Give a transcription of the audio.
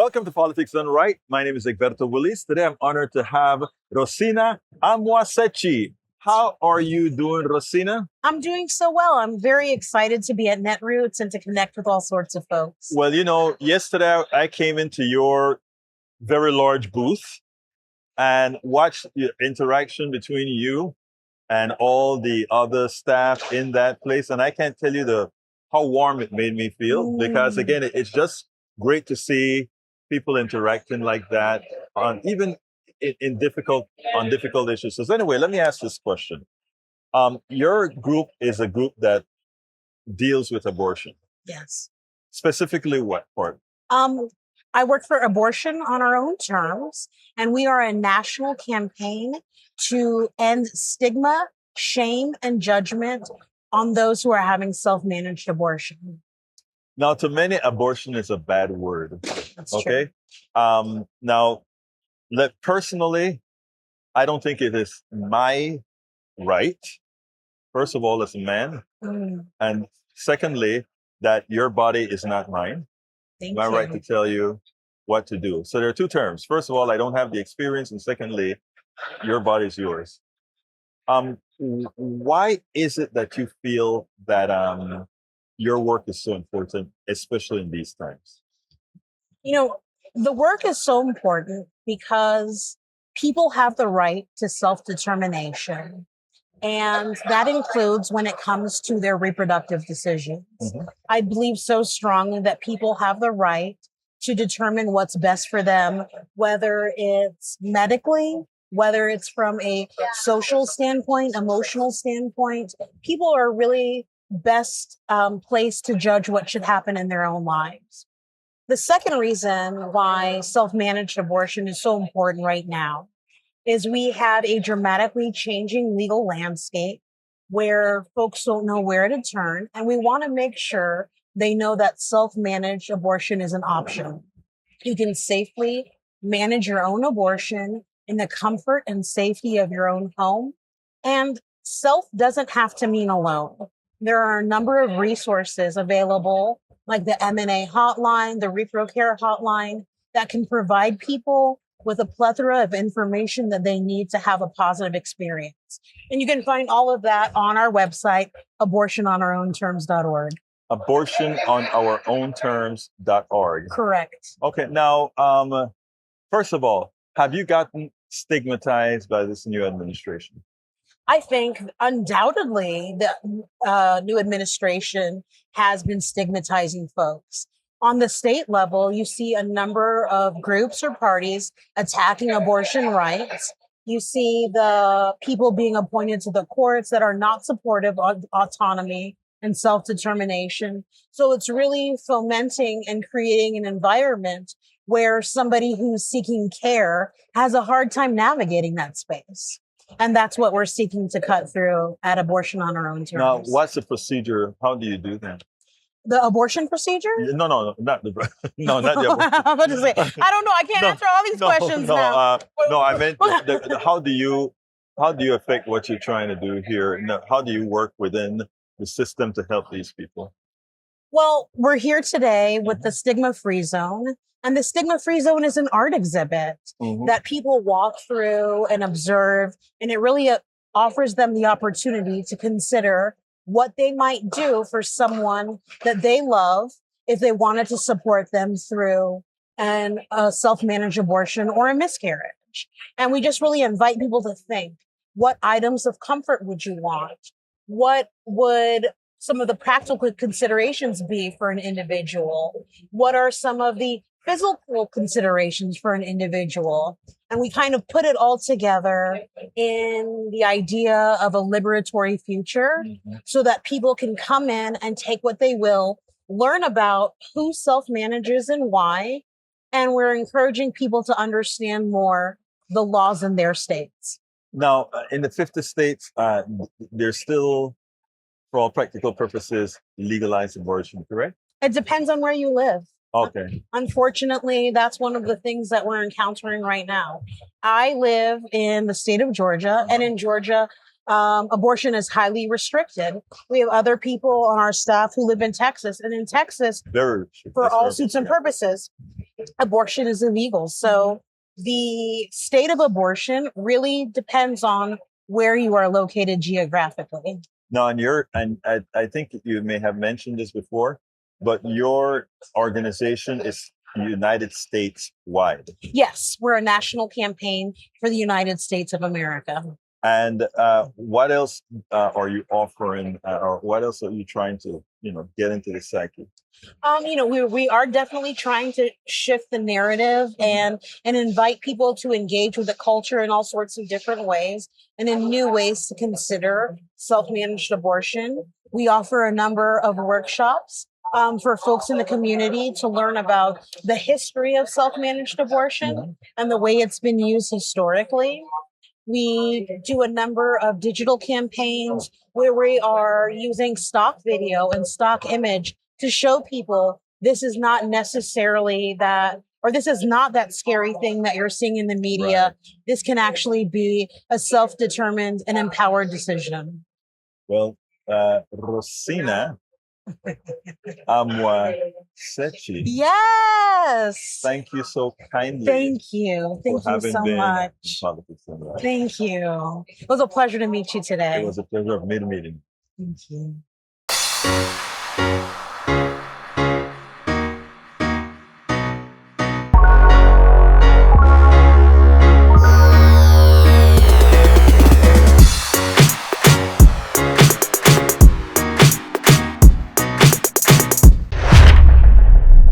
Welcome to Politics Done Right. My name is Egberto Willis. Today I'm honored to have Rosina Amua Sekyi. How are you doing, Rosina? I'm doing so well. I'm very excited to be at Netroots and to connect with all sorts of folks. Well, yesterday I came into your very large booth and watched the interaction between you and all the other staff in that place. And I can't tell you how warm it made me feel because again, it's just great to see people interacting like that on even in difficult issues. So anyway, let me ask this question. Your group is a group that deals with abortion. Yes. Specifically what part? I work for Abortion on Our Own Terms, and we are a national campaign to end stigma, shame, and judgment on those who are having self-managed abortion. Now, to many, abortion is a bad word. That's okay. True. Now, personally, I don't think it is my right. First of all, as a man, and secondly, that your body is not mine. Thank Am I you. right to tell you what to do? So there are two terms. First of all, I don't have the experience, and secondly, your body is yours. Why is it that you feel that your work is so important, especially in these times? The work is so important because people have the right to self-determination. And that includes when it comes to their reproductive decisions. I believe so strongly that people have the right to determine what's best for them, whether it's medically, whether it's from a social standpoint, emotional standpoint. People are really best placed to judge what should happen in their own lives. The second reason why self-managed abortion is so important right now is we have a dramatically changing legal landscape where folks don't know where to turn. And we want to make sure they know that self-managed abortion is an option. You can safely manage your own abortion in the comfort and safety of your own home. And self doesn't have to mean alone. There are a number of resources available, like the M&A hotline, the ReproCare hotline, that can provide people with a plethora of information that they need to have a positive experience. And you can find all of that on our website, abortiononourownterms.org. Abortiononourownterms.org. Correct. Okay. Now, first of all, have you gotten stigmatized by this new administration? I think undoubtedly the new administration has been stigmatizing folks. On the state level, you see a number of groups or parties attacking abortion rights. You see the people being appointed to the courts that are not supportive of autonomy and self-determination. So it's really fomenting and creating an environment where somebody who's seeking care has a hard time navigating that space. And that's what we're seeking to cut through at Abortion on Our Own Terms. Now, what's the procedure? How do you do that? The abortion procedure? No, not the no, not the abortion. I'm about to say, I don't know. I can't answer all these questions now. No, I meant how do you affect what you're trying to do here? How do you work within the system to help these people? Well, we're here today with the Stigma-Free Zone. And the Stigma-Free Zone is an art exhibit that people walk through and observe. And it really offers them the opportunity to consider what they might do for someone that they love if they wanted to support them through a self-managed abortion or a miscarriage. And we just really invite people to think, what items of comfort would you want? What would some of the practical considerations be for an individual? What are some of the physical considerations for an individual? And we kind of put it all together in the idea of a liberatory future so that people can come in and take what they will, learn about who self-manages and why. And we're encouraging people to understand more the laws in their states. Now, in the 50 states, there's still, for all practical purposes, legalized abortion, correct? It depends on where you live. Okay. Unfortunately, that's one of the things that we're encountering right now. I live in the state of Georgia, and in Georgia, abortion is highly restricted. We have other people on our staff who live in Texas, and in Texas, for all suits and purposes, abortion is illegal. So the state of abortion really depends on where you are located geographically. Now, I think you may have mentioned this before, but your organization is United States wide. Yes, we're a national campaign for the United States of America. And what else are you offering, or what else are you trying to, get into the Sekyi? We are definitely trying to shift the narrative and invite people to engage with the culture in all sorts of different ways and in new ways to consider self-managed abortion. We offer a number of workshops for folks in the community to learn about the history of self-managed abortion and the way it's been used historically. We do a number of digital campaigns where we are using stock video and stock image to show people this is not necessarily that, or this is not that scary thing that you're seeing in the media. Right. This can actually be a self-determined and empowered decision. Well, Rosina, Amua, Sekyi, Yes. thank you so kindly Thank you. Thank for you having so been in much. Politics and Life. Thank you. It was a pleasure to meet you It today. was a pleasure of meeting. Thank you.